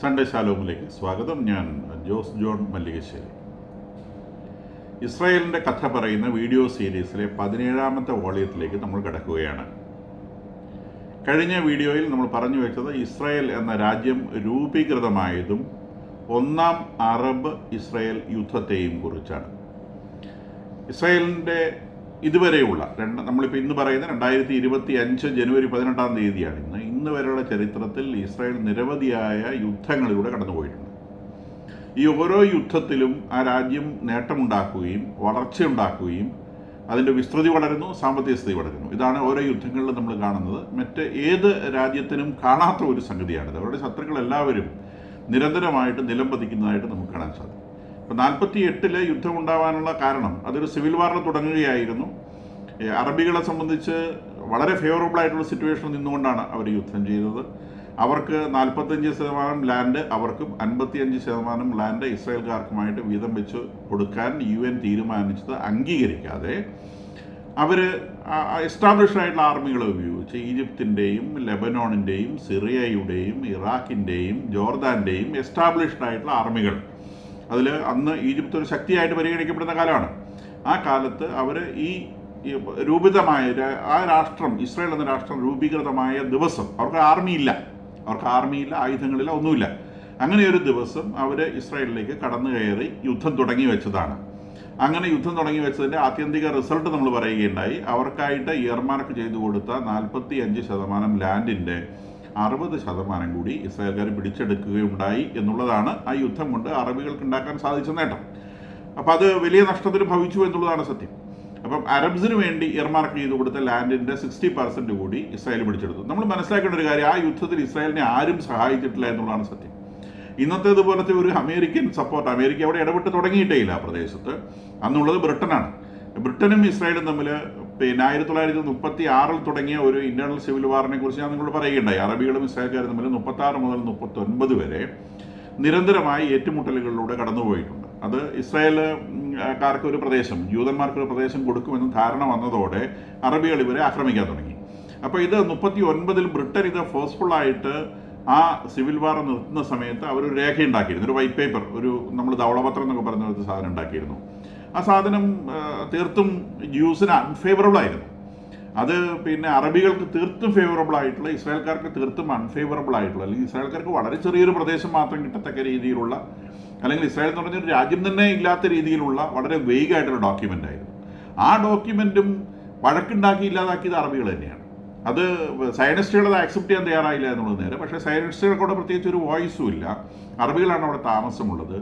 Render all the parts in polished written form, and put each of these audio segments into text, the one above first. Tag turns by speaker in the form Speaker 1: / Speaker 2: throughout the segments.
Speaker 1: Sunday ശാലോമിലേക്ക് സ്വാഗതം. ഞാൻ Jose John Mallikassery. ഇസ്രായേലിൻ്റെ കഥ പറയുന്ന വീഡിയോ സീരീസിലെ 17ാമത്തെ വോളിയത്തിലേക്ക് നമ്മൾ കടക്കുകയാണ്. കഴിഞ്ഞ വീഡിയോയിൽ നമ്മൾ പറഞ്ഞു വെച്ചത് ഇസ്രായേൽ എന്ന രാജ്യം രൂപീകൃതമായതും ഒന്നാം അറബ് ഇസ്രായേൽ യുദ്ധത്തെയും കുറിച്ചാണ്. ഇസ്രായേലിൻ്റെ ഇതുവരെയുള്ള നമ്മളിപ്പോൾ ഇന്ന് പറയുന്ന 2025 ജനുവരി 18-ാം തീയതിയാണ് ഇന്ന് വരെയുള്ള ചരിത്രത്തിൽ ഇസ്രായേൽ നിരവധിയായ യുദ്ധങ്ങളിലൂടെ കടന്നുപോയിട്ടുണ്ട്. ഈ ഓരോ യുദ്ധത്തിലും ആ രാജ്യം നേട്ടമുണ്ടാക്കുകയും വളർച്ചയുണ്ടാക്കുകയും അതിൻ്റെ വിസ്തൃതി വളരുന്നു, സാമ്പത്തിക സ്ഥിതി വളരുന്നു. ഇതാണ് ഓരോ യുദ്ധങ്ങളിലും നമ്മൾ കാണുന്നത്. മറ്റ് ഏത് രാജ്യത്തിനും കാണാത്ത ഒരു സംഗതിയാണിത്. അവരുടെ ശത്രുക്കൾ എല്ലാവരും നിരന്തരമായിട്ട് നിലംപതിക്കുന്നതായിട്ട് നമുക്ക് കാണാൻ സാധിക്കും. ഇപ്പോൾ 48-ലെ യുദ്ധം ഉണ്ടാവാനുള്ള കാരണം അതൊരു സിവിൽ വാറിൽ തുടങ്ങുകയായിരുന്നു. അറബികളെ സംബന്ധിച്ച് വളരെ ഫേവറബിൾ ആയിട്ടുള്ള സിറ്റുവേഷനിൽ നിന്നുകൊണ്ടാണ് അവർ യുദ്ധം ചെയ്തത്. അവർക്ക് 45% ലാൻഡ് അവർക്കും 55% ലാൻഡ് ഇസ്രായേൽക്കാർക്കുമായിട്ട് വീതം വെച്ച് കൊടുക്കാൻ UN തീരുമാനിച്ചത് അംഗീകരിക്കാതെ അവർ എസ്റ്റാബ്ലിഷ്ഡ് ആയിട്ടുള്ള ആർമികളെ ഉപയോഗിച്ച് ഈജിപ്തിൻ്റെയും ലെബനോണിൻ്റെയും സിറിയയുടെയും ഇറാഖിൻ്റെയും ജോർദാൻ്റെയും എസ്റ്റാബ്ലിഷ്ഡ് ആയിട്ടുള്ള ആർമികൾ, അതിൽ അന്ന് ഈജിപ്ത് ഒരു ശക്തിയായിട്ട് പരിഗണിക്കപ്പെടുന്ന കാലമാണ്. ആ കാലത്ത് അവർ ഈ രൂപിതമായ ആ രാഷ്ട്രം, ഇസ്രായേൽ എന്ന രാഷ്ട്രം രൂപീകൃതമായ ദിവസം അവർക്ക് ആർമിയില്ല, ആയുധങ്ങളില്ല, ഒന്നുമില്ല. അങ്ങനെ ഒരു ദിവസം അവർ ഇസ്രായേലിലേക്ക് കടന്നു കയറി യുദ്ധം തുടങ്ങി വെച്ചതാണ്. അങ്ങനെ യുദ്ധം തുടങ്ങി വെച്ചതിൻ്റെ ആത്യന്തിക റിസൾട്ട് നമ്മൾ പറയുകയുണ്ടായി. അവർക്കായിട്ട് ഇയർമാർക്ക് ചെയ്തു കൊടുത്ത 45% ലാൻഡിൻ്റെ 60% കൂടി ഇസ്രായേൽക്കാർ പിടിച്ചെടുക്കുകയുണ്ടായി എന്നുള്ളതാണ് ആ യുദ്ധം കൊണ്ട് അറബികൾക്ക് ഉണ്ടാക്കാൻ സാധിച്ച നേട്ടം. അപ്പോൾ അത് വലിയ നഷ്ടത്തിന് ഭവിച്ചു എന്നുള്ളതാണ് സത്യം. അപ്പം അറബ്സിന് വേണ്ടി ഇയർമാർക്ക് ചെയ്തു കൊടുത്ത ലാൻഡിൻ്റെ 60% കൂടി ഇസ്രായേൽ പിടിച്ചെടുത്തു. നമ്മൾ മനസ്സിലാക്കേണ്ട ഒരു കാര്യം, ആ യുദ്ധത്തിൽ ഇസ്രായേലിനെ ആരും സഹായിച്ചിട്ടില്ല എന്നുള്ളതാണ് സത്യം. ഇന്നത്തേതുപോലത്തെ ഒരു അമേരിക്കൻ സപ്പോർട്ട്, അമേരിക്ക അവിടെ ഇടപെട്ട് തുടങ്ങിയിട്ടേയില്ല ആ പ്രദേശത്ത്. അന്നുള്ളത് ബ്രിട്ടനാണ്. ബ്രിട്ടനും ഇസ്രായേലും തമ്മിൽ 1936 തുടങ്ങിയ ഒരു ഇന്റേണൽ സിവിൽ വാറിനെ കുറിച്ച് ഞാൻ നിങ്ങളോട് പറയുകയുണ്ടായി. അറബികളും ഇസ്രായേൽക്കാരും തമ്മിൽ 36 മുതൽ 39 വരെ നിരന്തരമായി ഏറ്റുമുട്ടലുകളിലൂടെ കടന്നുപോയിട്ടുണ്ട്. അത് ഇസ്രായേൽക്കാർക്ക് ഒരു പ്രദേശം, ജൂതന്മാർക്കൊരു പ്രദേശം കൊടുക്കുമെന്ന് ധാരണ വന്നതോടെ അറബികൾ ഇവരെ ആക്രമിക്കാൻ തുടങ്ങി. അപ്പോൾ ഇത് 39 ബ്രിട്ടൻ ഇത് ഫോഴ്സ്ഫുള്ളായിട്ട് ആ സിവിൽ വാർ നിർത്തുന്ന സമയത്ത് അവരൊരു രേഖ ഉണ്ടാക്കിയിരുന്നു, ഒരു വൈറ്റ് പേപ്പർ, ഒരു നമ്മൾ ധവളപത്രം എന്നൊക്കെ പറയുന്ന ഒരു സാധനം ഉണ്ടാക്കിയിരുന്നു. ആ സാധനം തീർത്തും ജ്യൂസിന് അൺഫേവറബിൾ ആയിരുന്നു. അത് അറബികൾക്ക് തീർത്തും ഫേവറബിൾ ആയിട്ടുള്ള, ഇസ്രായേൽക്കാർക്ക് തീർത്തും അൺഫേവറബിൾ ആയിട്ടുള്ള, അല്ലെങ്കിൽ ഇസ്രായേൽക്കാർക്ക് വളരെ ചെറിയൊരു പ്രദേശം മാത്രം കിട്ടത്തക്ക രീതിയിലുള്ള, അല്ലെങ്കിൽ ഇസ്രായേൽ എന്ന് പറഞ്ഞൊരു രാജ്യം തന്നെ ഇല്ലാത്ത രീതിയിലുള്ള വളരെ വെയ്ഗ് ആയിട്ടുള്ള ഡോക്യുമെൻ്റ് ആയിരുന്നു. ആ ഡോക്യുമെൻറ്റും വഴക്കുണ്ടാക്കി ഇല്ലാതാക്കിയത് അറബികൾ തന്നെയാണ്. അത് സയനിസ്റ്റുകൾ അത് ആക്സെപ്റ്റ് ചെയ്യാൻ തയ്യാറായില്ല എന്നുള്ളത് നേരെ. പക്ഷേ സയനിസ്റ്റുകൾക്കൂടെ പ്രത്യേകിച്ച് ഒരു വോയിസും ഇല്ല. അറബികളാണ് അവിടെ താമസമുള്ളത്.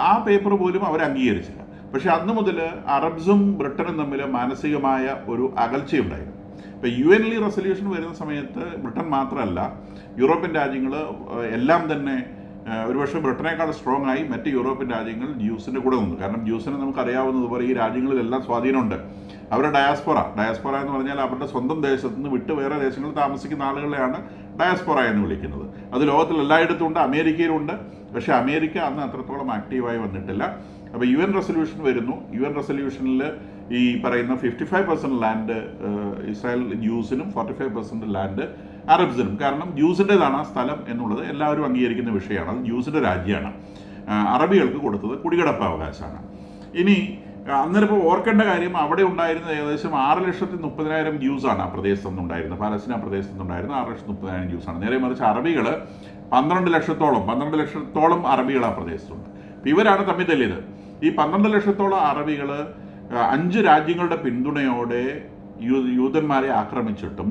Speaker 1: ആ പേപ്പർ പോലും അവർ അംഗീകരിച്ചില്ല. പക്ഷെ അന്ന് മുതൽ അറബ്സും ബ്രിട്ടനും തമ്മിൽ മാനസികമായ ഒരു അകൽച്ചയുണ്ടായിരുന്നു. ഇപ്പോൾ UN റെസൊല്യൂഷൻ വരുന്ന സമയത്ത് ബ്രിട്ടൻ മാത്രമല്ല, യൂറോപ്യൻ രാജ്യങ്ങൾ എല്ലാം തന്നെ ഒരുപക്ഷെ ബ്രിട്ടനേക്കാൾ സ്ട്രോങ് ആയി മറ്റ് യൂറോപ്യൻ രാജ്യങ്ങൾ ജ്യൂസിൻ്റെ കൂടെ നിന്നു. കാരണം ജ്യൂസിന് നമുക്കറിയാവുന്നതുപോലെ ഈ രാജ്യങ്ങളിലെല്ലാം സ്വാധീനമുണ്ട്. അവരുടെ ഡയാസ്പൊറ എന്ന് പറഞ്ഞാൽ അവരുടെ സ്വന്തം ദേശത്ത് നിന്ന് വിട്ട് വേറെ ദേശങ്ങളിൽ താമസിക്കുന്ന ആളുകളെയാണ് ഡയാസ്പൊറ എന്ന് വിളിക്കുന്നത്. അത് ലോകത്തിൽ എല്ലായിടത്തും ഉണ്ട്, അമേരിക്കയിലുണ്ട്. പക്ഷേ അമേരിക്ക അന്ന് അത്രത്തോളം ആക്റ്റീവായി വന്നിട്ടില്ല. അപ്പോൾ UN റെസൊല്യൂഷൻ വരുന്നു. UN റെസൊല്യൂഷനിൽ ഈ പറയുന്ന 55% ലാൻഡ് ഇസ്രായേൽ ജ്യൂസിനും 45% ലാൻഡ് അറബ്സിനും. കാരണം ജ്യൂസിൻ്റെതാണ് ആ സ്ഥലം എന്നുള്ളത് എല്ലാവരും അംഗീകരിക്കുന്ന വിഷയമാണ്. അത് ജ്യൂസിൻ്റെ രാജ്യമാണ്. അറബികൾക്ക് കൊടുത്തത് കുടികിടപ്പാവകാശമാണ്. ഇനി അന്നേരം ഇപ്പോൾ ഓർക്കേണ്ട കാര്യം, അവിടെ ഉണ്ടായിരുന്നത് ഏകദേശം 6,30,000 ജ്യൂസാണ് ആ പ്രദേശത്ത് നിന്നുണ്ടായിരുന്നത്. പാലസ്തീന പ്രദേശത്ത് നിന്നുണ്ടായിരുന്നത് 6,30,000 ജ്യൂസാണ്. നേരെ മറിച്ച് അറബികൾ 12 ലക്ഷത്തോളം അറബികൾ ആ പ്രദേശത്തുണ്ട്. ഇവരാണ് തമ്മിൽ തല്ലിയത്. ഈ 12 ലക്ഷത്തോളം അറബികൾ 5 രാജ്യങ്ങളുടെ പിന്തുണയോടെ യൂതന്മാരെ ആക്രമിച്ചിട്ടും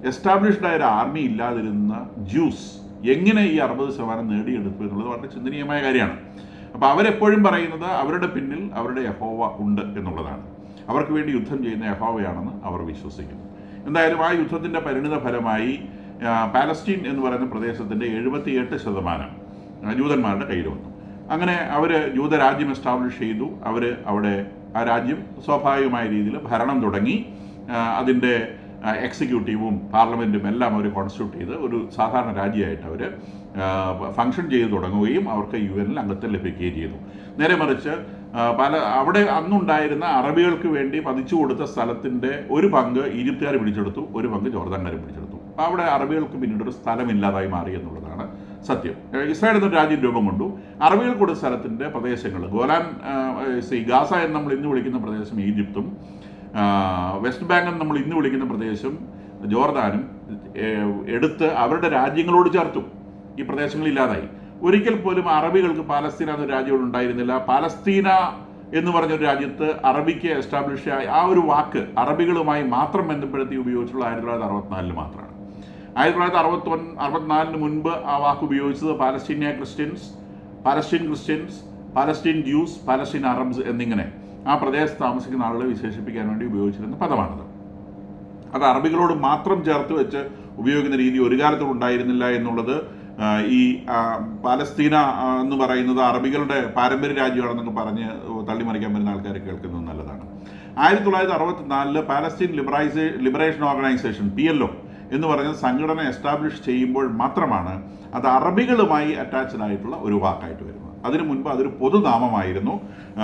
Speaker 1: എസ്റ്റാബ്ലിഷ്ഡ് ആയ ഒരു ആർമി ഇല്ലാതിരുന്ന ജ്യൂസ് എങ്ങനെ ഈ 60% നേടിയെടുത്തു എന്നുള്ളത് വളരെ ചിന്തനീയമായ കാര്യമാണ്. അപ്പോൾ അവരെപ്പോഴും പറയുന്നത് അവരുടെ പിന്നിൽ അവരുടെ യഹോവ ഉണ്ട് എന്നുള്ളതാണ്. അവർക്ക് വേണ്ടി യുദ്ധം ചെയ്യുന്ന യഹോവയാണെന്ന് അവർ വിശ്വസിക്കുന്നു. എന്തായാലും ആ യുദ്ധത്തിൻ്റെ പരിണിത ഫലമായി പാലസ്തീൻ എന്ന് പറയുന്ന പ്രദേശത്തിൻ്റെ 78% ജൂതന്മാരുടെ കയ്യിൽ വന്നു. അങ്ങനെ അവർ ജൂതരാജ്യം എസ്റ്റാബ്ലിഷ് ചെയ്തു. അവർ അവിടെ ആ രാജ്യം സ്വാഭാവികമായ രീതിയിൽ ഭരണം തുടങ്ങി. അതിൻ്റെ എക്സിക്യൂട്ടീവും പാർലമെൻറ്റും എല്ലാം അവർ കോൺസ്റ്റിറ്റ്യൂട്ട് ചെയ്ത് ഒരു സാധാരണ രാജ്യമായിട്ട് അവർ ഫങ്ഷൻ ചെയ്ത് തുടങ്ങുകയും അവർക്ക് UN അംഗത്വം ലഭിക്കുകയും ചെയ്തു. നേരെ മറിച്ച് അവിടെ അന്നുണ്ടായിരുന്ന അറബികൾക്ക് വേണ്ടി പതിച്ചു കൊടുത്ത സ്ഥലത്തിൻ്റെ ഒരു പങ്ക് ഈജിപ്തുകാർ പിടിച്ചെടുത്തു, ഒരു പങ്ക് ജോർദാൻകാർ പിടിച്ചെടുത്തു. അപ്പോൾ അവിടെ അറബികൾക്ക് പിന്നീട് ഒരു സ്ഥലമില്ലാതായി മാറി എന്നുള്ളതാണ് സത്യം. ഇസ്രായേൽ എന്നൊരു രാജ്യം രൂപം കൊണ്ടു. അറബികൾക്കുള്ള സ്ഥലത്തിൻ്റെ പ്രദേശങ്ങൾ ഗോലാൻ, ഗാസ എന്ന് നമ്മൾ ഇന്ന് വിളിക്കുന്ന പ്രദേശം ഈജിപ്തും, വെസ്റ്റ് ബാങ്ക് എന്ന് നമ്മൾ ഇന്ന് വിളിക്കുന്ന പ്രദേശം ജോർദാനും എടുത്ത് അവരുടെ രാജ്യങ്ങളോട് ചേർത്തു. ഈ പ്രദേശങ്ങളില്ലാതായി. ഒരിക്കൽ പോലും അറബികൾക്ക് പാലസ്തീന എന്നൊരു രാജ്യം ഉണ്ടായിരുന്നില്ല. പാലസ്തീന എന്ന് പറഞ്ഞൊരു രാജ്യത്ത് അറബിക്ക് എസ്റ്റാബ്ലിഷ് ആയ ആ ഒരു വാക്ക് അറബികളുമായി മാത്രം ബന്ധപ്പെടുത്തി ഉപയോഗിച്ചുള്ള 1964 മാത്രമാണ്. 1964 മുൻപ് ആ വാക്ക് ഉപയോഗിച്ചത് Palestine Christians, Palestine juice, Palestine Arabs എന്നിങ്ങനെ ആ പ്രദേശത്ത് താമസിക്കുന്ന ആളുകളെ വിശേഷിപ്പിക്കാൻ വേണ്ടി ഉപയോഗിച്ചിരുന്ന പദമാണത്. അത് അറബികളോട് മാത്രം ചേർത്ത് വെച്ച് ഉപയോഗിക്കുന്ന രീതി ഒരു കാലത്തും ഉണ്ടായിരുന്നില്ല എന്നുള്ളത് ഈ പാലസ്തീന എന്ന് പറയുന്നത് അറബികളുടെ പാരമ്പര്യ രാജ്യമാണെന്നൊക്കെ പറഞ്ഞ് തള്ളിമറിക്കാൻ വരുന്ന ആൾക്കാരെ കേൾക്കുന്നത് നല്ലതാണ്. 1964 പാലസ്തീൻ ലിബറേഷൻ ഓർഗനൈസേഷൻ PLO എന്ന് പറഞ്ഞ സംഘടന എസ്റ്റാബ്ലിഷ് ചെയ്യുമ്പോൾ മാത്രമാണ് അത് അറബികളുമായി അറ്റാച്ച്ഡ് ആയിട്ടുള്ള ഒരു വാക്കായിട്ട് വരുന്നത്. അതിനു മുൻപ് അതൊരു പൊതുനാമമായിരുന്നു.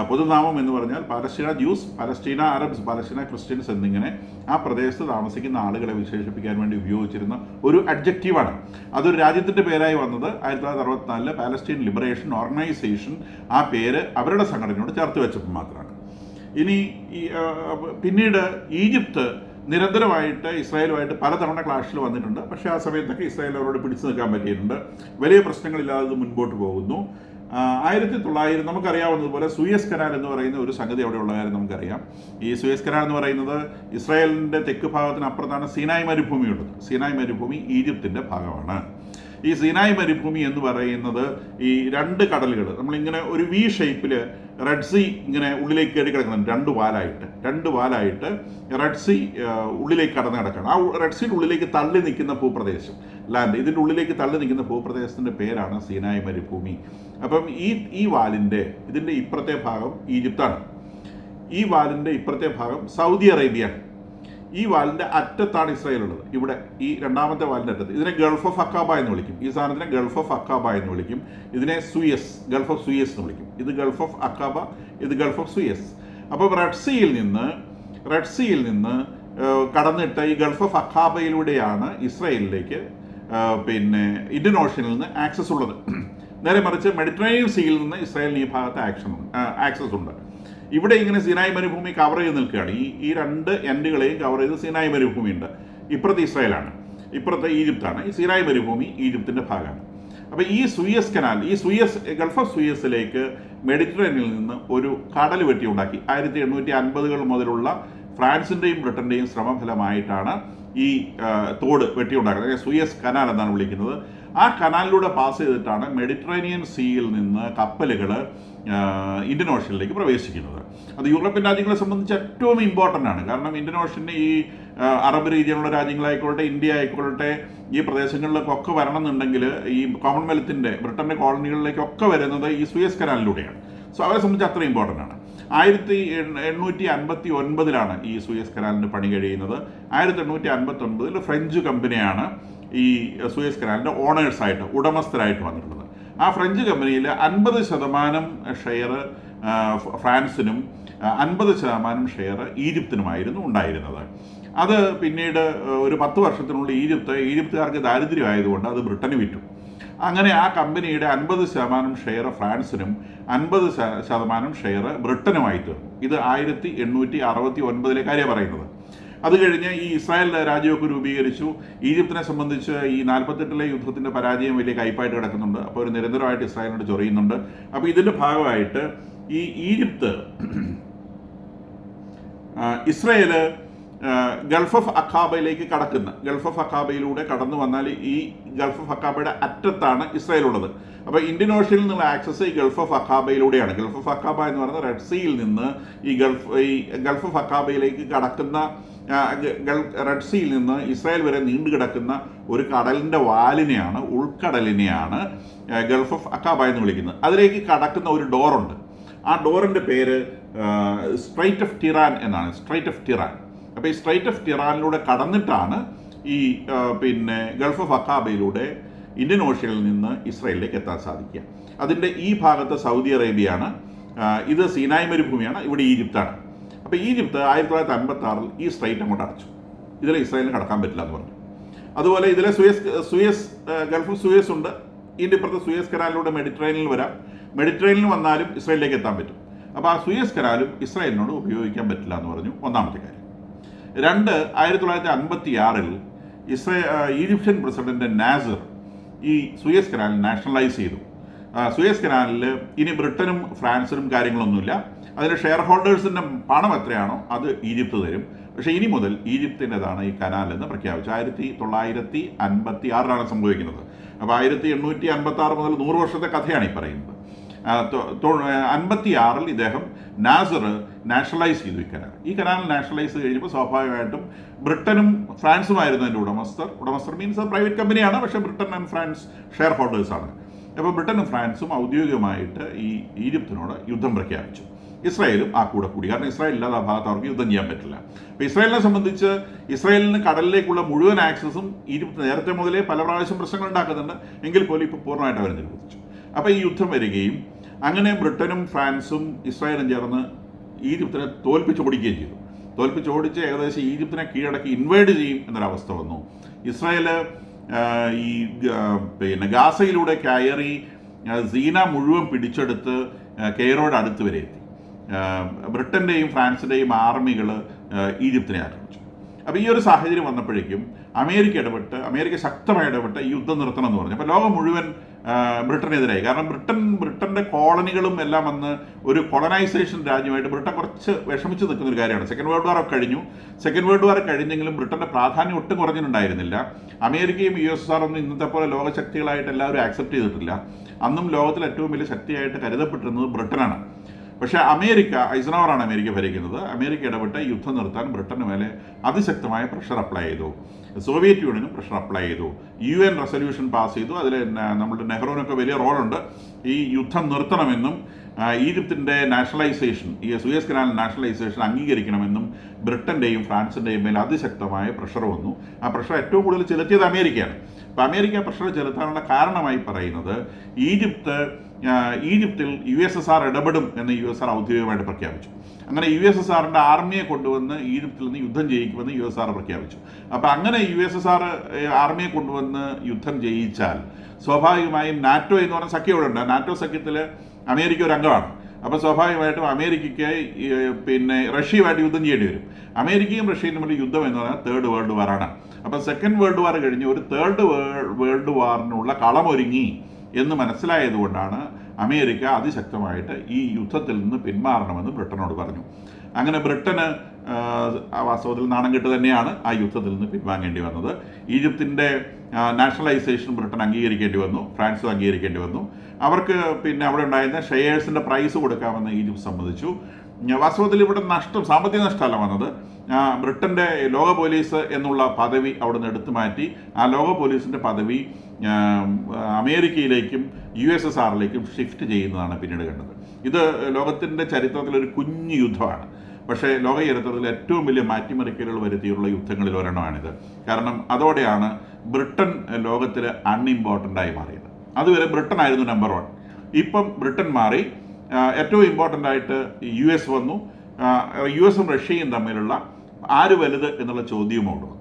Speaker 1: പൊതുനാമം എന്ന് പറഞ്ഞാൽ പാലസ്തീന ജ്യൂസ്, പാലസ്റ്റീന അറബ്സ്, പാലസ്റ്റീന ക്രിസ്ത്യൻസ് എന്നിങ്ങനെ ആ പ്രദേശത്ത് താമസിക്കുന്ന ആളുകളെ വിശേഷിപ്പിക്കാൻ വേണ്ടി ഉപയോഗിച്ചിരുന്ന ഒരു അഡ്ജക്റ്റീവാണ്. അതൊരു രാജ്യത്തിൻ്റെ പേരായി വന്നത് 1964 പാലസ്റ്റീൻ ലിബറേഷൻ ഓർഗനൈസേഷൻ ആ പേര് അവരുടെ സംഘടനയോട് ചേർത്ത് വെച്ചപ്പോൾ മാത്രമാണ്. ഇനി പിന്നീട് ഈജിപ്ത് നിരന്തരമായിട്ട് ഇസ്രായേലുമായിട്ട് പലതവണ ക്ലാഷിൽ വന്നിട്ടുണ്ട്. പക്ഷേ ആ സമയത്തൊക്കെ ഇസ്രായേൽ അവരോട് പിടിച്ചു നിൽക്കാൻ പറ്റിയിട്ടുണ്ട്. വലിയ പ്രശ്നങ്ങളില്ലാതെ മുൻപോട്ട് പോകുന്നു. 1900 നമുക്കറിയാവുന്നതുപോലെ സൂയസ് കനാൽ എന്ന് പറയുന്ന ഒരു സംഗതി അവിടെ ഉള്ള കാര്യം നമുക്കറിയാം. ഈ സൂയസ് കനാൽ എന്ന് പറയുന്നത് ഇസ്രായേലിൻ്റെ തെക്ക് ഭാഗത്തിന് അപ്പുറത്താണ് സീനായ് മരുഭൂമിയുള്ളത്. സീനായ് മരുഭൂമി ഈജിപ്തിൻ്റെ ഭാഗമാണ്. ഈ സീനായ് മരുഭൂമി എന്ന് പറയുന്നത് ഈ രണ്ട് കടലുകൾ നമ്മളിങ്ങനെ ഒരു വി ഷേപ്പിൽ റെഡ് സീ ഇങ്ങനെ ഉള്ളിലേക്ക് കയറി കിടക്കുന്നുണ്ട്. രണ്ട് വാലായിട്ട് റെഡ് സീ ഉള്ളിലേക്ക് കടന്ന് കിടക്കുകയാണ്. ആ റെഡ് സീയുടെ ഉള്ളിലേക്ക് തള്ളി നിൽക്കുന്ന ഭൂപ്രദേശം, ലാൻഡ്, ഇതിൻ്റെ ഉള്ളിലേക്ക് തള്ളി നിൽക്കുന്ന ഭൂപ്രദേശത്തിൻ്റെ പേരാണ് സീനായ് മരുഭൂമി. അപ്പം ഈ വാലിൻ്റെ ഇതിൻ്റെ ഇപ്പുറത്തെ ഭാഗം ഈജിപ്താണ്. ഈ വാലിൻ്റെ ഇപ്പുറത്തെ ഭാഗം സൗദി അറേബ്യയാണ്. ഈ വാലിൻ്റെ അറ്റത്താണ് ഇസ്രായേൽ ഉള്ളത്. ഇവിടെ ഈ രണ്ടാമത്തെ വാലിൻ്റെ അറ്റത്ത് ഇതിനെ ഗൾഫ് ഓഫ് അക്കാബ എന്ന് വിളിക്കും. ഈ സാധനത്തിനെ ഗൾഫ് ഓഫ് അക്കാബ എന്ന് വിളിക്കും. ഇതിനെ ഗൾഫ് ഓഫ് സൂയസ് എന്ന് വിളിക്കും. ഇത് ഗൾഫ് ഓഫ് അക്കാബ, ഇത് ഗൾഫ് ഓഫ് സൂയസ്. അപ്പോൾ റെഡ് സീയിൽ നിന്ന് കടന്നിട്ട് ഈ ഗൾഫ് ഓഫ് അക്കാബയിലൂടെയാണ് ഇസ്രായേലിലേക്ക് ഇന്ത്യൻ ഓഷ്യനിൽ നിന്ന് ആക്സസ് ഉള്ളത്. നേരെ മറിച്ച് മെഡിറ്ററേനിയൻ സീയിൽ നിന്ന് ഇസ്രായേലിന് ഈ ഭാഗത്ത് ആക്സസ് ഉണ്ട്. ഇവിടെ ഇങ്ങനെ സീനായ് മരുഭൂമി കവർ ചെയ്ത് നിൽക്കുകയാണ്. ഈ രണ്ട് എൻഡുകളെയും കവർ ചെയ്ത് സീനായ് മരുഭൂമി ഉണ്ട്. ഇപ്പുറത്ത് ഇസ്രായേലാണ്, ഇപ്പുറത്ത് ഈജിപ്താണ്. ഈ സീനായ് മരുഭൂമി ഈജിപ്തിൻ്റെ ഭാഗമാണ്. അപ്പോൾ ഈ സൂയസ് കനാൽ, ഗൾഫ് ഓഫ് സൂയസിലേക്ക് മെഡിറ്ററേനിയനിൽ നിന്ന് ഒരു കടൽ വെട്ടി ഉണ്ടാക്കി. 1850 മുതലുള്ള ഫ്രാൻസിൻ്റെയും ബ്രിട്ടൻ്റെയും ശ്രമഫലമായിട്ടാണ് ഈ തോട് വെട്ടിയുണ്ടാക്കുന്നത്. സൂയസ് കനാൽ എന്നാണ് വിളിക്കുന്നത്. ആ കനാലിലൂടെ പാസ് ചെയ്തിട്ടാണ് മെഡിറ്ററേനിയൻ സീയിൽ നിന്ന് കപ്പലുകൾ ഇന്ത്യൻ ഓഷ്യനിലേക്ക് പ്രവേശിക്കുന്നത്. അത് യൂറോപ്യൻ രാജ്യങ്ങളെ സംബന്ധിച്ച് ഏറ്റവും ഇമ്പോർട്ടൻ്റ് ആണ്. കാരണം ഇന്ത്യൻ ഓഷ്യന് ഈ അറബ് റീജിയനുള്ള രാജ്യങ്ങളായിക്കോട്ടെ, ഇന്ത്യ ആയിക്കോട്ടെ, ഈ പ്രദേശങ്ങളിലേക്കൊക്കെ വരണമെന്നുണ്ടെങ്കിൽ ഈ കോമൺവെൽത്തിൻ്റെ ബ്രിട്ടൻ്റെ കോളനികളിലേക്കൊക്കെ വരുന്നത് ഈ സൂയസ് കനാലിലൂടെയാണ്. സോ അവരെ സംബന്ധിച്ച് അത്ര ഇമ്പോർട്ടൻ്റ് ആണ്. 1859 ഈ സൂയസ് കനാലിൻ്റെ പണി കഴിയുന്നത്. 1859 ഫ്രഞ്ച് കമ്പനിയാണ് ഈ സൂയസ് കനാലിൻ്റെ ഓണേഴ്സായിട്ട്, ഉടമസ്ഥരായിട്ട് വന്നിട്ടുള്ളത്. ആ ഫ്രഞ്ച് കമ്പനിയിൽ 50% ഷെയർ ഫ്രാൻസിനും 50% ഷെയർ ഈജിപ്തിനുമായിരുന്നു ഉണ്ടായിരുന്നത്. അത് പിന്നീട് ഒരു 10 വർഷത്തിനുള്ളിൽ ഈജിപ്തുകാർക്ക് ദാരിദ്ര്യമായതുകൊണ്ട് അത് ബ്രിട്ടന് വിറ്റു. അങ്ങനെ ആ കമ്പനിയുടെ 50% ഷെയർ ഫ്രാൻസിനും 50% ഷെയർ ബ്രിട്ടനുമായി തീർന്നു. ഇത് 1869 കാര്യമാണ് പറയുന്നത്. അത് കഴിഞ്ഞ് ഈ ഇസ്രായേൽ രാജ്യമൊക്കെ രൂപീകരിച്ചു. ഈജിപ്തിനെ സംബന്ധിച്ച് ഈ 48 യുദ്ധത്തിൻ്റെ പരാജയം വലിയ കയ്പായിട്ട് കിടക്കുന്നുണ്ട്. അപ്പോൾ ഒരു നിരന്തരമായിട്ട് ഇസ്രായേലിനോട് ചൊറിയുന്നുണ്ട്. അപ്പോൾ ഇതിൻ്റെ ഭാഗമായിട്ട് ഈ ഇസ്രായേൽ ഗൾഫ് ഓഫ് അക്കാബയിലേക്ക് ഗൾഫ് ഓഫ് അക്കാബയിലൂടെ കടന്നു വന്നാൽ ഈ ഗൾഫ് ഓഫ് അക്കാബയുടെ അറ്റത്താണ് ഇസ്രായേൽ ഉള്ളത്. അപ്പോൾ ഇന്ത്യൻ ഓഷ്യനിൽ നിന്നുള്ള ആക്സസ് ഈ ഗൾഫ് ഓഫ് അക്കാബയിലൂടെയാണ്. ഗൾഫ് ഓഫ് അക്കാബ എന്ന് പറയുന്നത് റെഡ് സീയിൽ നിന്ന് ഈ ഗൾഫ് ഓഫ് അക്കാബയിലേക്ക് കടക്കുന്ന റെഡ് സീയിൽ നിന്ന് ഇസ്രായേൽ വരെ നീണ്ടു കിടക്കുന്ന ഒരു കടലിൻ്റെ വാലിനെയാണ്, ഉൾക്കടലിനെയാണ് ഗൾഫ് ഓഫ് അക്കാബ എന്ന് വിളിക്കുന്നത്. അതിലേക്ക് കടക്കുന്ന ഒരു ഡോറുണ്ട്. ആ ഡോറിൻ്റെ പേര് സ്ട്രൈറ്റ് ഓഫ് ടിറാൻ എന്നാണ്. Straight of Tiran. അപ്പോൾ ഈ സ്ട്രൈറ്റ് ഓഫ് ടിറാനിലൂടെ കടന്നിട്ടാണ് ഈ ഗൾഫ് ഓഫ് അക്കാബയിലൂടെ ഇന്ത്യൻ ഓഷ്യനിൽ നിന്ന് ഇസ്രായേലിലേക്ക് എത്താൻ സാധിക്കുക. അതിൻ്റെ ഈ ഭാഗത്ത് സൗദി അറേബ്യയാണ്, ഇത് സീനായ് മരുഭൂമിയാണ്, ഇവിടെ ഈജിപ്താണ്. അപ്പോൾ ഈജിപ്ത് 1956 ഈ സ്ട്രൈറ്റ് അങ്ങോട്ട് അടച്ചു. ഇതിൽ ഇസ്രായേലിന് കടക്കാൻ പറ്റില്ല എന്ന് പറഞ്ഞു. അതുപോലെ ഇതിലെ ഗൾഫ് ഓഫ് സൂയസ് ഉണ്ട്, ഇതിൻ്റെ ഇപ്പുറത്ത് സൂയസ് കനാലിലൂടെ മെഡിറ്ററേനിയനിൽ വരാം. മെഡിറ്ററേനിയനിൽ വന്നാലും ഇസ്രായേലിലേക്ക് എത്താൻ പറ്റും. അപ്പോൾ ആ സൂയസ് കനാലും ഇസ്രായേലിനോട് ഉപയോഗിക്കാൻ പറ്റില്ല എന്ന് പറഞ്ഞു. ഒന്നാമത്തെ കാര്യം. 1956 ഈജിപ്ഷ്യൻ പ്രസിഡന്റ് നാസർ ഈ സൂയസ് കനാൽ നാഷണലൈസ് ചെയ്തു. സൂയസ് കനാലിൽ ഇനി ബ്രിട്ടനും ഫ്രാൻസിനും കാര്യങ്ങളൊന്നുമില്ല. അതിൻ്റെ ഷെയർ ഹോൾഡേഴ്സിൻ്റെ പണം എത്രയാണോ അത് ഈജിപ്ത് തരും. പക്ഷേ ഇനി മുതൽ ഈജിപ്തിൻ്റെതാണ് ഈ കനാൽ എന്ന് പ്രഖ്യാപിച്ചു. 1956 സംഭവിക്കുന്നത്. അപ്പോൾ 1856 മുതൽ 100 വർഷത്തെ കഥയാണ് ഈ പറയുന്നത്. 56 ഇദ്ദേഹം നാസർ നാഷണലൈസ് ചെയ്തു ഈ കനാൽ നാഷണലൈസ് കഴിഞ്ഞപ്പോൾ സ്വാഭാവികമായിട്ടും ബ്രിട്ടനും ഫ്രാൻസുമായിരുന്നു അതിൻ്റെ ഉടമസ്ഥർ മീൻസ് പ്രൈവറ്റ് കമ്പനിയാണ്, പക്ഷേ ബ്രിട്ടൻ ആൻഡ് ഫ്രാൻസ് ഷെയർ ഹോൾഡേഴ്സാണ്. അപ്പോൾ ബ്രിട്ടനും ഫ്രാൻസും ഔദ്യോഗികമായിട്ട് ഈ ഈജിപ്തിനോട് യുദ്ധം പ്രഖ്യാപിച്ചു. ഇസ്രായേലും ആ കൂടെ കൂടി. കാരണം ഇസ്രായേൽ ഇല്ലാതെ ആ ഭാഗത്ത് അവർക്ക് യുദ്ധം ചെയ്യാൻ പറ്റില്ല. അപ്പോൾ ഇസ്രായേലിനെ സംബന്ധിച്ച് ഇസ്രായേലിന് കടലിലേക്കുള്ള മുഴുവൻ ആക്സസും ഈജിപ്ത് നേരത്തെ മുതലേ പല പ്രാവശ്യം പ്രശ്നങ്ങൾ ഉണ്ടാക്കുന്നുണ്ട്, എങ്കിൽ പോലും ഇപ്പോൾ പൂർണ്ണമായിട്ട് അവർ നിരോധിച്ചു. അപ്പോൾ ഈ യുദ്ധം വരികയും അങ്ങനെ ബ്രിട്ടനും ഫ്രാൻസും ഇസ്രായേലും ചേർന്ന് ഈജിപ്തിനെ തോൽപ്പിച്ചോടിക്കുകയും ചെയ്തു. തോൽപ്പിച്ചോടിച്ച് ഏകദേശം ഈജിപ്തിനെ കീഴടക്കി ഇൻവേഡ് ചെയ്യും എന്നൊരവസ്ഥ വന്നു. ഇസ്രായേൽ ഈ ഗാസയിലൂടെ കയറി സീന മുഴുവൻ പിടിച്ചെടുത്ത് കെയ്റോയുടെ അടുത്ത് വരെ എത്തി. ബ്രിട്ടൻ്റെയും ഫ്രാൻസിൻ്റെയും ആർമികൾ ഈജിപ്തിനെ ആക്രമിച്ചു. അപ്പോൾ ഈ ഒരു സാഹചര്യം വന്നപ്പോഴേക്കും അമേരിക്ക ശക്തമായി ഇടപെട്ട് ഈ യുദ്ധം നിർത്തണം എന്ന് പറഞ്ഞു. അപ്പോൾ ലോകം മുഴുവൻ ബ്രിട്ടനെതിരായി. കാരണം ബ്രിട്ടൻ്റെ കോളനികളും എല്ലാം വന്ന് ഒരു കൊളനൈസേഷൻ രാജ്യമായിട്ട് ബ്രിട്ടൻ കുറച്ച് വിഷമിച്ച് നിൽക്കുന്ന ഒരു കാര്യമാണ്. സെക്കൻഡ് വേൾഡ് വാർ കഴിഞ്ഞു. സെക്കൻഡ് വേൾഡ് വാർ കഴിഞ്ഞെങ്കിലും ബ്രിട്ടൻ്റെ പ്രാധാന്യം ഒട്ടും കുറഞ്ഞിട്ടുണ്ടായിരുന്നില്ല. അമേരിക്കയും USSR ഒന്നും ഇന്നത്തെ പോലെ ലോകശക്തികളായിട്ട് എല്ലാവരും ആക്സെപ്റ്റ് ചെയ്തിട്ടില്ല. അന്നും ലോകത്തിൽ ഏറ്റവും വലിയ ശക്തിയായിട്ട് കരുതപ്പെട്ടിരുന്നത് ബ്രിട്ടനാണ്. പക്ഷേ ഐസനവറാണ് അമേരിക്ക ഭരിക്കുന്നത്. അമേരിക്ക ഇടപെട്ട് യുദ്ധം നിർത്താൻ ബ്രിട്ടന് മേലെ അതിശക്തമായ പ്രഷർ അപ്ലൈ ചെയ്തു. സോവിയറ്റ് യൂണിയനും പ്രഷർ അപ്ലൈ ചെയ്തു. UN റെസൊല്യൂഷൻ പാസ് ചെയ്തു. അതിൽ നമ്മുടെ നെഹ്റുവിനൊക്കെ വലിയ റോളുണ്ട്. ഈ യുദ്ധം നിർത്തണമെന്നും ഈജിപ്തിൻ്റെ നാഷണലൈസേഷൻ, ഈ സൂയസ് കനാൽ നാഷണലൈസേഷൻ അംഗീകരിക്കണമെന്നും ബ്രിട്ടൻ്റെയും ഫ്രാൻസിൻ്റെയും മേൽ അതിശക്തമായ പ്രഷർ വന്നു. ആ പ്രഷർ ഏറ്റവും കൂടുതൽ ചെലുത്തിയത് അമേരിക്കയാണ്. അപ്പോൾ അമേരിക്ക പ്രഷർ ചെലുത്താനുള്ള കാരണമായി പറയുന്നത് ഈജിപ്തിൽ USSR ഇടപെടും എന്ന് USSR ഔദ്യോഗികമായിട്ട് പ്രഖ്യാപിച്ചു. അങ്ങനെ USSRൻ്റെ ആർമിയെ കൊണ്ടുവന്ന് ഈജിപ്തിൽ നിന്ന് യുദ്ധം ചെയ്യിക്കുമെന്ന് USSR പ്രഖ്യാപിച്ചു. അപ്പോൾ അങ്ങനെ USSR ആർമിയെ കൊണ്ടുവന്ന് യുദ്ധം ചെയ്യിച്ചാൽ സ്വാഭാവികമായും നാറ്റോ എന്ന് പറഞ്ഞ സഖ്യം ഇവിടെ ഉണ്ട്. നാറ്റോ സഖ്യത്തിൽ അമേരിക്ക ഒരു അംഗമാണ്. അപ്പോൾ സ്വാഭാവികമായിട്ടും അമേരിക്കയ്ക്ക് റഷ്യയുമായിട്ട് യുദ്ധം ചെയ്യേണ്ടി വരും. അമേരിക്കയും റഷ്യയും തമ്മിൽ യുദ്ധം എന്ന് പറഞ്ഞാൽ തേർഡ് വേൾഡ് വാറാണ്. അപ്പോൾ സെക്കൻഡ് വേൾഡ് വാർ കഴിഞ്ഞ് ഒരു തേർഡ് വേൾഡ് വാറിനുള്ള കളമൊരുങ്ങി എന്ന് മനസ്സിലായതുകൊണ്ടാണ് അമേരിക്ക അതിശക്തമായിട്ട് ഈ യുദ്ധത്തിൽ നിന്ന് പിന്മാറണമെന്ന് ബ്രിട്ടനോട് പറഞ്ഞു. അങ്ങനെ ബ്രിട്ടന് വാസ്തവത്തിൽ നാണം കെട്ട് തന്നെയാണ് ആ യുദ്ധത്തിൽ നിന്ന് പിൻവാങ്ങേണ്ടി വന്നത്. ഈജിപ്തിൻ്റെ നാഷണലൈസേഷൻ ബ്രിട്ടൻ അംഗീകരിക്കേണ്ടി വന്നു, ഫ്രാൻസും അംഗീകരിക്കേണ്ടി വന്നു. അവർക്ക് അവിടെ ഉണ്ടായിരുന്ന ഷെയർസിൻ്റെ പ്രൈസ് കൊടുക്കാമെന്ന് ഈജിപ്ത് സമ്മതിച്ചു. വാസ്തവത്തിൽ ഇവിടെ സാമ്പത്തിക നഷ്ടമല്ല വന്നത്. ബ്രിട്ടൻ്റെ ലോക പോലീസ് എന്നുള്ള പദവി അവിടെ നിന്ന് എടുത്തു മാറ്റി ആ ലോക പോലീസിൻ്റെ പദവി അമേരിക്കയിലേക്കും USSRലേക്കും ഷിഫ്റ്റ് ചെയ്യുന്നതാണ് പിന്നീട് കണ്ടത്. ഇത് ലോകത്തിൻ്റെ ചരിത്രത്തിലൊരു കുഞ്ഞു യുദ്ധമാണ്. പക്ഷേ ലോക ചരിത്രത്തിൽ ഏറ്റവും വലിയ മാറ്റിമറിക്കലുകൾ വരുത്തിയുള്ള യുദ്ധങ്ങളിൽ ഒരെണ്ണമാണിത്. കാരണം അതോടെയാണ് ബ്രിട്ടൻ ലോകത്തിൽ അൺഇമ്പോർട്ടൻ്റായി മാറിയത്. അതുവരെ ബ്രിട്ടൻ ആയിരുന്നു നമ്പർ 1. ഇപ്പം ബ്രിട്ടൻ മാറി. ഏറ്റവും ഇമ്പോർട്ടൻ്റ് ആയിട്ട് US വന്നു. US-ഉം റഷ്യയും തമ്മിലുള്ള ആര് വലുത് എന്നുള്ള ചോദ്യവും അവിടെ വന്നു.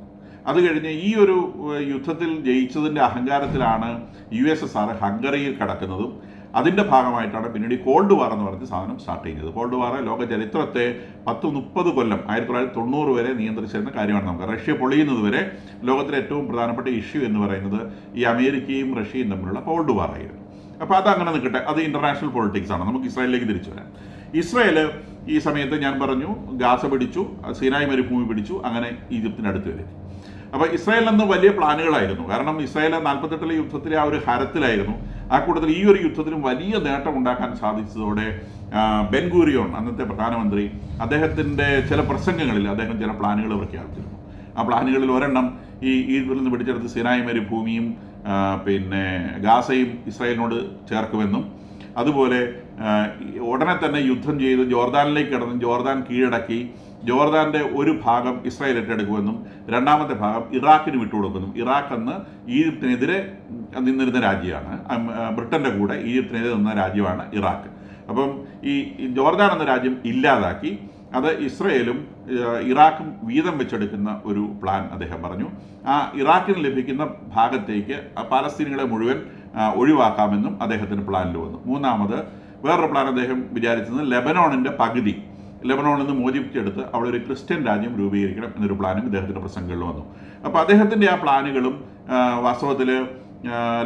Speaker 1: അത് കഴിഞ്ഞ് ഈ ഒരു യുദ്ധത്തിൽ ജയിച്ചതിൻ്റെ അഹങ്കാരത്തിലാണ് USSR ഹംഗറിയിൽ കടക്കുന്നതും അതിൻ്റെ ഭാഗമായിട്ടാണ് പിന്നീട് കോൾഡ് വാർ എന്ന് പറഞ്ഞ സാധനം സ്റ്റാർട്ട് ചെയ്യുന്നത്. കോൾഡ് വാർ ലോക ചരിത്രത്തെ 10-30 കൊല്ലം 1990 വരെ നിയന്ത്രിച്ചിരുന്ന കാര്യമാണ്. നമുക്ക് റഷ്യ പൊളിയുന്നത് വരെ ലോകത്തിലെ ഏറ്റവും പ്രധാനപ്പെട്ട ഇഷ്യൂ എന്ന് പറയുന്നത് ഈ അമേരിക്കയും റഷ്യയും തമ്മിലുള്ള കോൾഡ് വാർ ആയിരുന്നു. അപ്പോൾ അതങ്ങനെ നിൽക്കട്ടെ, അത് ഇൻ്റർനാഷണൽ പൊളിറ്റിക്സ് ആണ്. നമുക്ക് ഇസ്രായേലിലേക്ക് തിരിച്ചു വരാം. ഇസ്രായേൽ ഈ സമയത്ത് ഞാൻ പറഞ്ഞു ഗാസ പിടിച്ചു, സീനായ് മരുഭൂമി പിടിച്ചു, അങ്ങനെ ഈജിപ്തിനടുത്ത് വരെ. അപ്പോൾ ഇസ്രായേലിന് വലിയ പ്ലാനുകളായിരുന്നു. കാരണം ഇസ്രായേൽ 48 യുദ്ധത്തിലെ ആ ഒരു ഹരത്തിലായിരുന്നു. ആ കൂട്ടത്തിൽ ഈ ഒരു യുദ്ധത്തിലും വലിയ നേട്ടം ഉണ്ടാക്കാൻ സാധിച്ചതോടെ ബെൻ ഗൂരിയോൺ അന്നത്തെ പ്രധാനമന്ത്രി അദ്ദേഹത്തിൻ്റെ ചില പ്രസംഗങ്ങളിൽ അദ്ദേഹം ചില പ്ലാനുകൾ പ്രഖ്യാപിച്ചിരുന്നു. ആ പ്ലാനുകളിൽ ഒരെണ്ണം ഈ ഈജിപ്തിൽ നിന്ന് പിടിച്ചെടുത്ത് സീനായ് മരുഭൂമിയും ഗാസയും ഇസ്രായേലിനോട് ചേർക്കുമെന്നും അതുപോലെ ഉടനെ തന്നെ യുദ്ധം ചെയ്ത് ജോർദാനിലേക്ക് കടന്ന് ജോർദാൻ കീഴടക്കി ജോർദാൻ്റെ ഒരു ഭാഗം ഇസ്രായേൽ ഏറ്റെടുക്കുമെന്നും രണ്ടാമത്തെ ഭാഗം ഇറാഖിന് വിട്ടുകൊടുക്കുമെന്നും. ഇറാഖ് എന്ന് ഈജിപ്തിനെതിരെ നിന്നിരുന്ന രാജ്യമാണ്. ബ്രിട്ടൻ്റെ കൂടെ ഈജിപ്തിനെതിരെ നിന്ന രാജ്യമാണ് ഇറാഖ്. അപ്പം ഈ ജോർദാൻ എന്ന രാജ്യം ഇല്ലാതാക്കി അത് ഇസ്രായേലും ഇറാഖും വീതം വെച്ചെടുക്കുന്ന ഒരു പ്ലാൻ അദ്ദേഹം പറഞ്ഞു. ആ ഇറാഖിന് ലഭിക്കുന്ന ഭാഗത്തേക്ക് പാലസ്തീനികളെ മുഴുവൻ ഒഴിവാക്കാമെന്നും അദ്ദേഹത്തിന് പ്ലാനിൽ വന്നു. മൂന്നാമത് വേറൊരു പ്ലാൻ അദ്ദേഹം വിചാരിച്ചത് ലെബനോണിൻ്റെ പകുതി ലെബനോണിൽ നിന്ന് മോചിപ്പിച്ചെടുത്ത് അവിടെ ഒരു ക്രിസ്ത്യൻ രാജ്യം രൂപീകരിക്കണം എന്നൊരു പ്ലാനും ഇദ്ദേഹത്തിൻ്റെ പ്രസംഗങ്ങളിൽ വന്നു. അപ്പോൾ അദ്ദേഹത്തിൻ്റെ ആ പ്ലാനുകളും വാസ്തവത്തിൽ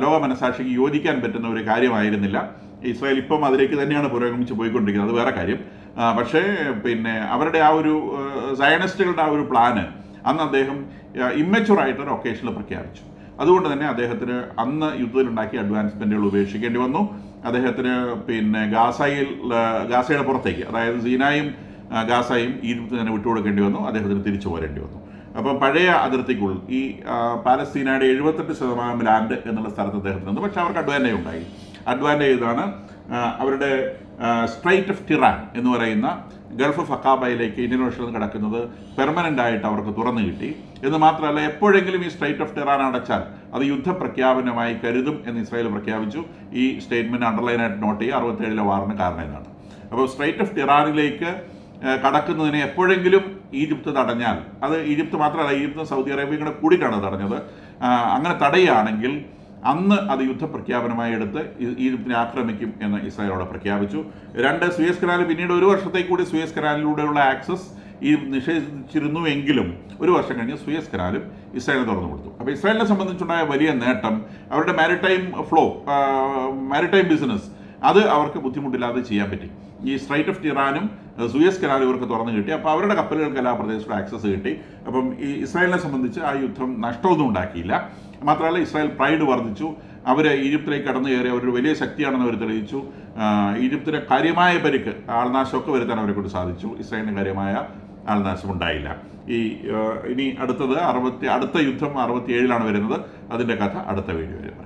Speaker 1: ലോക മനസാക്ഷിക്ക് യോജിക്കാൻ പറ്റുന്ന ഒരു കാര്യമായിരുന്നില്ല. ഇസ്രായേൽ ഇപ്പം അതിലേക്ക് തന്നെയാണ് പുരോഗമിച്ച് പോയിക്കൊണ്ടിരിക്കുന്നത്, അത് വേറെ കാര്യം. പക്ഷേ അവരുടെ ആ ഒരു സയനിസ്റ്റുകളുടെ ആ ഒരു പ്ലാന് അന്ന് അദ്ദേഹം ഇമ്മച്ചുറായിട്ടൊരു ഒക്കേഷനിൽ പ്രഖ്യാപിച്ചു. അതുകൊണ്ട് തന്നെ അദ്ദേഹത്തിന് അന്ന് യുദ്ധത്തിലുണ്ടാക്കിയ അഡ്വാൻസ്മെൻറ്റുകൾ ഉപേക്ഷിക്കേണ്ടി വന്നു. അദ്ദേഹത്തിന് ഗാസയുടെ പുറത്തേക്ക്, അതായത് സീനായും ഗാസയും ഈജിപ്തിന് തന്നെ വിട്ടുകൊടുക്കേണ്ടി വന്നു. അദ്ദേഹത്തിന് തിരിച്ചു പോരേണ്ടി വന്നു. അപ്പോൾ പഴയ അതിർത്തിക്കുള്ളിൽ ഈ പാലസ്തീനയുടെ 78% ലാൻഡ് എന്നുള്ള സ്ഥലത്ത് അദ്ദേഹത്തിന് വന്നു. പക്ഷേ അവർക്ക് അഡ്വാൻറ്റേജ് ഉണ്ടായി. അഡ്വാൻറ്റേജ് ഇതാണ്, അവരുടെ സ്ട്രൈറ്റ് ഓഫ് ടിറാൻ എന്ന് പറയുന്ന ഗൾഫ് ഓഫ് അക്കാബയിലേക്ക് ഇന്ത്യൻ ഓഷ്യനിൽ കിടക്കുന്നത് പെർമനൻ്റ് ആയിട്ട് അവർക്ക് തുറന്നു കിട്ടി. എന്ന് മാത്രമല്ല, എപ്പോഴെങ്കിലും ഈ സ്ട്രൈറ്റ് ഓഫ് ടിറാൻ അടച്ചാൽ അത് യുദ്ധപ്രഖ്യാപനമായി കരുതും എന്ന് ഇസ്രായേൽ പ്രഖ്യാപിച്ചു. ഈ സ്റ്റേറ്റ്മെൻറ്റ് അണ്ടർലൈനായിട്ട് നോട്ട് ചെയ്യുക. 67 വാറിന് കാരണം എന്നാണ്. അപ്പോൾ സ്ട്രൈറ്റ് ഓഫ് ടിറാനിലേക്ക് കടക്കുന്നതിനെ എപ്പോഴെങ്കിലും ഈജിപ്ത് തടഞ്ഞാൽ, അത് ഈജിപ്ത് മാത്രമല്ല, ഈജിപ്തും സൗദി അറേബ്യയും കൂടെ കൂടിയിട്ടാണ് തടഞ്ഞത്. അങ്ങനെ തടയുകയാണെങ്കിൽ അന്ന് അത് യുദ്ധപ്രഖ്യാപനമായി എടുത്ത് ഈജിപ്തിനെ ആക്രമിക്കും എന്ന് ഇസ്രായേലോട് പ്രഖ്യാപിച്ചു. 2, സൂയസ് കനാൽ പിന്നീട് 1 വർഷത്തേക്ക് കൂടി സൂയസ് കനാലിലൂടെയുള്ള ആക്സസ് നിഷേധിച്ചിരുന്നുവെങ്കിലും 1 വർഷം കഴിഞ്ഞ് സൂയസ് കനാലും ഇസ്രായേലിന് തുറന്നു കൊടുത്തു. അപ്പോൾ ഇസ്രായേലിനെ സംബന്ധിച്ചുണ്ടായ വലിയ നേട്ടം അവരുടെ മാരിടൈം ബിസിനസ് അത് അവർക്ക് ബുദ്ധിമുട്ടില്ലാതെ ചെയ്യാൻ പറ്റി. ഈ സ്ട്രൈറ്റ് ഓഫ് ടിറാനും സൂയസ് കനാലും ഇവർക്ക് തുറന്നു കിട്ടി. അപ്പോൾ അവരുടെ കപ്പലുകൾക്ക് എല്ലാ പ്രദേശത്തും ആക്സസ് കിട്ടി. അപ്പം ഈ ഇസ്രായേലിനെ സംബന്ധിച്ച് ആ യുദ്ധം നഷ്ടമൊന്നും ഉണ്ടാക്കിയില്ല. മാത്രമല്ല, ഇസ്രായേൽ പ്രൈഡ് വർദ്ധിച്ചു. അവർ ഈജിപ്തിലേക്ക് കടന്നു കയറി അവരൊരു വലിയ ശക്തിയാണെന്ന് അവർ തെളിയിച്ചു. ഈജിപ്തിന് കാര്യമായ പരിക്ക്, ആൾനാശമൊക്കെ വരുത്താൻ അവരെ കൊണ്ട് സാധിച്ചു. ഇസ്രായേലിന് കാര്യമായ ആൾനാശം ഉണ്ടായില്ല. ഇനി അടുത്ത യുദ്ധം 67 വരുന്നത്. അതിൻ്റെ കഥ അടുത്ത വീഡിയോയിൽ.